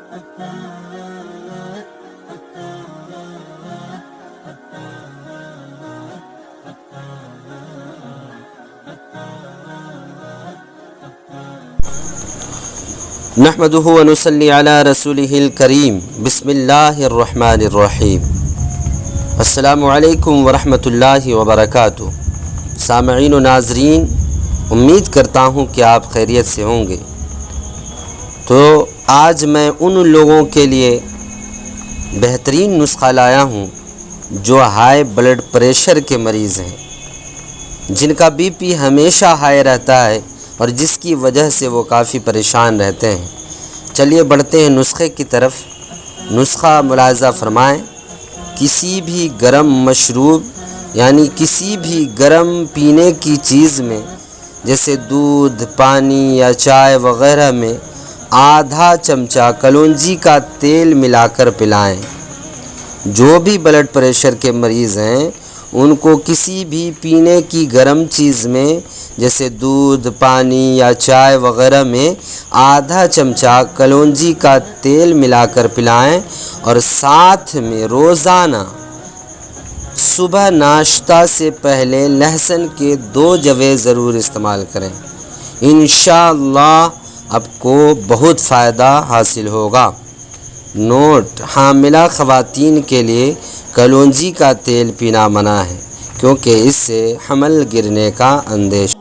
نحمدہ و نصلی علی رسولہ الکریم بسم اللہ الرحمن الرحیم السلام علیکم ورحمۃ اللہ وبرکاتہ۔ سامعین و ناظرین، امید کرتا ہوں کہ آپ خیریت سے ہوں گے۔ تو آج میں ان لوگوں کے لیے بہترین نسخہ لایا ہوں جو ہائی بلڈ پریشر کے مریض ہیں، جن کا بی پی ہمیشہ ہائی رہتا ہے اور جس کی وجہ سے وہ کافی پریشان رہتے ہیں۔ چلیے بڑھتے ہیں نسخے کی طرف۔ نسخہ ملاحظہ فرمائیں، کسی بھی گرم مشروب یعنی کسی بھی گرم پینے کی چیز میں جیسے دودھ، پانی یا چائے وغیرہ میں آدھا چمچہ کلونجی کا تیل ملا کر پلائیں۔ جو بھی بلڈ پریشر کے مریض ہیں ان کو کسی بھی پینے کی گرم چیز میں جیسے دودھ، پانی یا چائے وغیرہ میں آدھا چمچہ کلونجی کا تیل ملا کر پلائیں، اور ساتھ میں روزانہ صبح ناشتہ سے پہلے لہسن کے 2 جوے ضرور استعمال کریں۔ انشاءاللہ آپ کو بہت فائدہ حاصل ہوگا۔ نوٹ: حاملہ خواتین کے لیے کلونجی کا تیل پینا منع ہے کیونکہ اس سے حمل گرنے کا اندیشہ